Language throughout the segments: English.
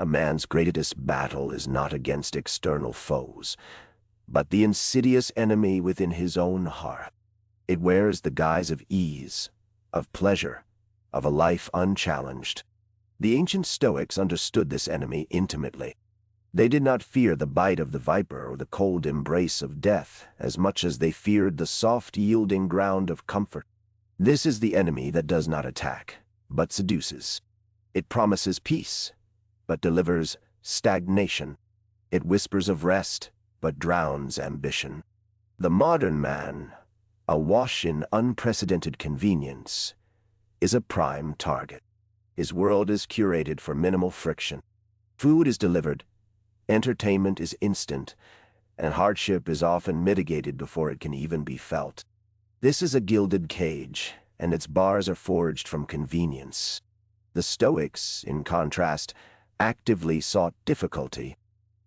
A man's greatest battle is not against external foes, but the insidious enemy within his own heart. It wears the guise of ease, of pleasure, of a life unchallenged. The ancient Stoics understood this enemy intimately. They did not fear the bite of the viper or the cold embrace of death as much as they feared the soft, yielding ground of comfort. This is the enemy that does not attack, but seduces. It promises peace, but delivers stagnation. It whispers of rest, but drowns ambition. The modern man, awash in unprecedented convenience, is a prime target. His world is curated for minimal friction. Food is delivered, entertainment is instant, and hardship is often mitigated before it can even be felt. This is a gilded cage, and its bars are forged from convenience. The Stoics, in contrast, actively sought difficulty.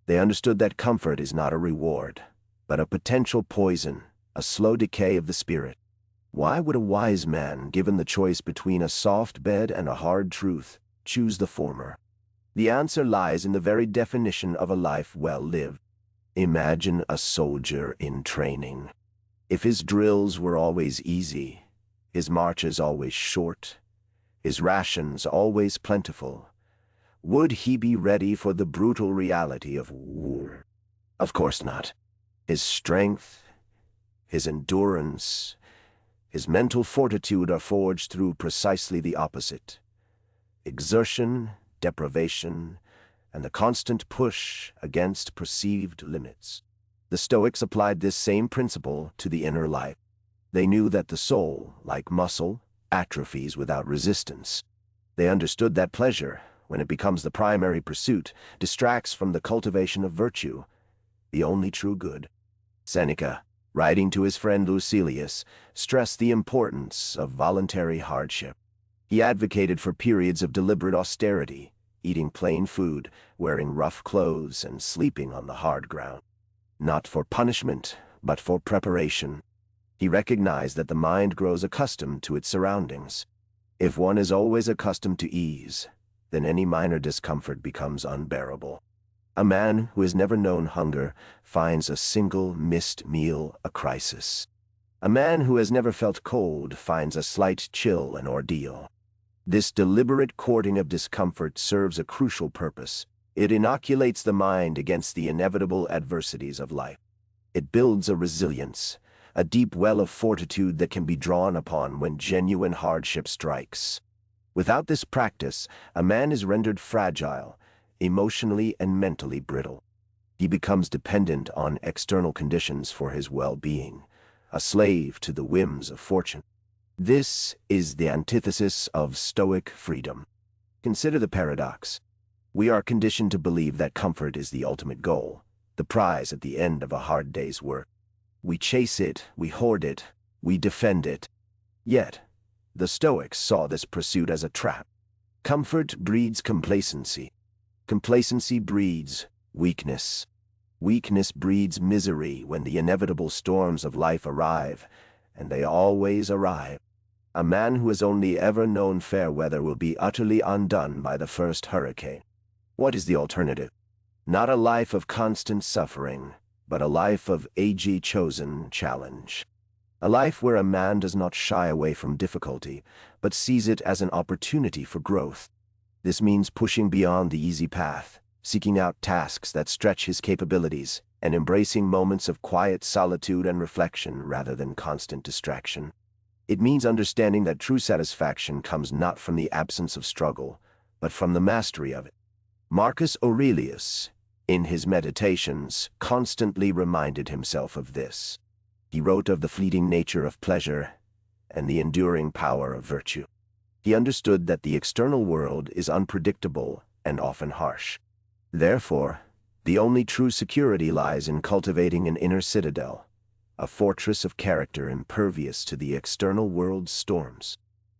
They understood that comfort is not a reward, but a potential poison, a slow decay of the spirit. Why would a wise man, given the choice between a soft bed and a hard truth, choose the former? The answer lies in the very definition of a life well lived. Imagine a soldier in training. If his drills were always easy, his marches always short, his rations always plentiful, would he be ready for the brutal reality of war? Of course not. His strength, his endurance, his mental fortitude are forged through precisely the opposite. Exertion, deprivation, and the constant push against perceived limits. The Stoics applied this same principle to the inner life. They knew that the soul, like muscle, atrophies without resistance. They understood that pleasure, when it becomes the primary pursuit, distracts from the cultivation of virtue, the only true good. Seneca, writing to his friend Lucilius, stressed the importance of voluntary hardship. He advocated for periods of deliberate austerity, eating plain food, wearing rough clothes, and sleeping on the hard ground. Not for punishment, but for preparation. He recognized that the mind grows accustomed to its surroundings. If one is always accustomed to ease, then any minor discomfort becomes unbearable. A man who has never known hunger finds a single missed meal a crisis. A man who has never felt cold finds a slight chill an ordeal. This deliberate courting of discomfort serves a crucial purpose. It inoculates the mind against the inevitable adversities of life. It builds a resilience, a deep well of fortitude that can be drawn upon when genuine hardship strikes. Without this practice, a man is rendered fragile, emotionally and mentally brittle. He becomes dependent on external conditions for his well-being, a slave to the whims of fortune. This is the antithesis of Stoic freedom. Consider the paradox. We are conditioned to believe that comfort is the ultimate goal, the prize at the end of a hard day's work. We chase it, we hoard it, we defend it. Yet, the Stoics saw this pursuit as a trap. Comfort breeds complacency. Complacency breeds weakness. Weakness breeds misery when the inevitable storms of life arrive, and they always arrive. A man who has only ever known fair weather will be utterly undone by the first hurricane. What is the alternative? Not a life of constant suffering, but a life of age-chosen challenge. A life where a man does not shy away from difficulty, but sees it as an opportunity for growth. This means pushing beyond the easy path, seeking out tasks that stretch his capabilities, and embracing moments of quiet solitude and reflection rather than constant distraction. It means understanding that true satisfaction comes not from the absence of struggle, but from the mastery of it. Marcus Aurelius, in his Meditations, constantly reminded himself of this. He wrote of the fleeting nature of pleasure and the enduring power of virtue. He understood that the external world is unpredictable and often harsh. Therefore, the only true security lies in cultivating an inner citadel, a fortress of character impervious to the external world's storms.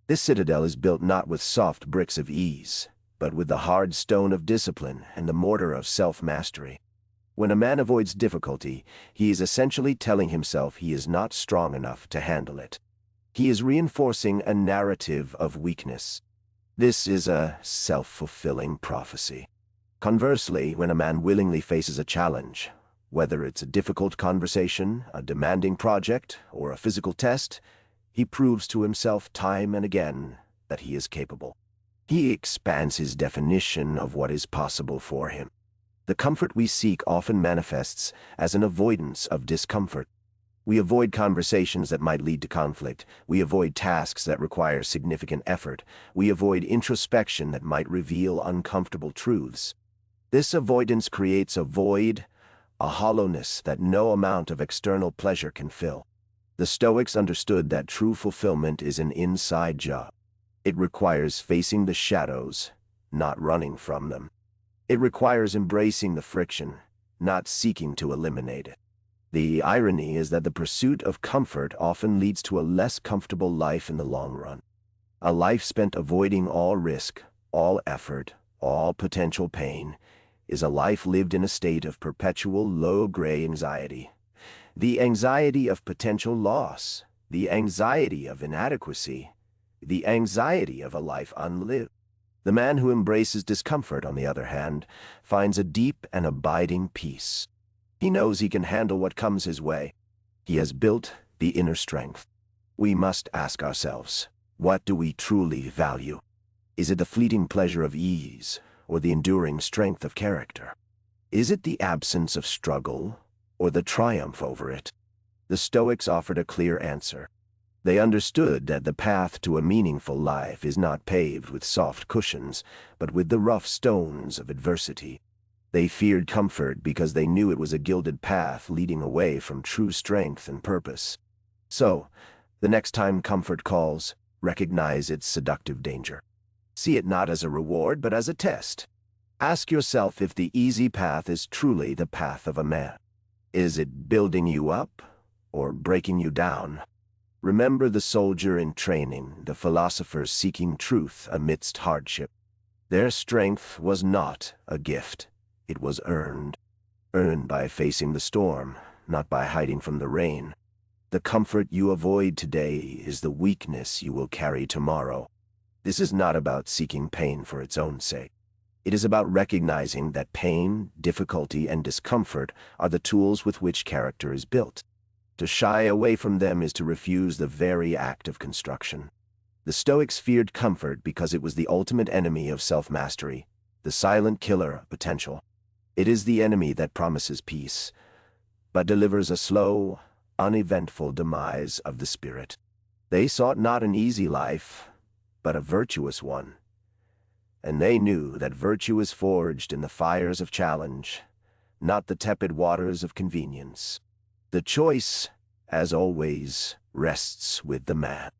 This citadel is built not with soft bricks of ease, but with the hard stone of discipline and the mortar of self-mastery. When a man avoids difficulty, he is essentially telling himself he is not strong enough to handle it. He is reinforcing a narrative of weakness. This is a self-fulfilling prophecy. Conversely, when a man willingly faces a challenge, whether it's a difficult conversation, a demanding project, or a physical test, he proves to himself time and again that he is capable. He expands his definition of what is possible for him. The comfort we seek often manifests as an avoidance of discomfort. We avoid conversations that might lead to conflict. We avoid tasks that require significant effort. We avoid introspection that might reveal uncomfortable truths. This avoidance creates a void, a hollowness that no amount of external pleasure can fill. The Stoics understood that true fulfillment is an inside job. It requires facing the shadows, not running from them. It requires embracing the friction, not seeking to eliminate it. The irony is that the pursuit of comfort often leads to a less comfortable life in the long run. A life spent avoiding all risk, all effort, all potential pain, is a life lived in a state of perpetual low-grade anxiety. The anxiety of potential loss, the anxiety of inadequacy, the anxiety of a life unlived. The man who embraces discomfort, on the other hand, finds a deep and abiding peace. He knows he can handle what comes his way. He has built the inner strength. We must ask ourselves, what do we truly value? Is it the fleeting pleasure of ease, or the enduring strength of character? Is it the absence of struggle, or the triumph over it? The Stoics offered a clear answer. They understood that the path to a meaningful life is not paved with soft cushions, but with the rough stones of adversity. They feared comfort because they knew it was a gilded path leading away from true strength and purpose. So, the next time comfort calls, recognize its seductive danger. See it not as a reward, but as a test. Ask yourself if the easy path is truly the path of a man. Is it building you up, or breaking you down? Remember the soldier in training, the philosopher seeking truth amidst hardship. Their strength was not a gift. It was earned. Earned by facing the storm, not by hiding from the rain. The comfort you avoid today is the weakness you will carry tomorrow. This is not about seeking pain for its own sake. It is about recognizing that pain, difficulty, and discomfort are the tools with which character is built. To shy away from them is to refuse the very act of construction. The Stoics feared comfort because it was the ultimate enemy of self-mastery, the silent killer of potential. It is the enemy that promises peace, but delivers a slow, uneventful demise of the spirit. They sought not an easy life, but a virtuous one. And they knew that virtue is forged in the fires of challenge, not the tepid waters of convenience. The choice, as always, rests with the man.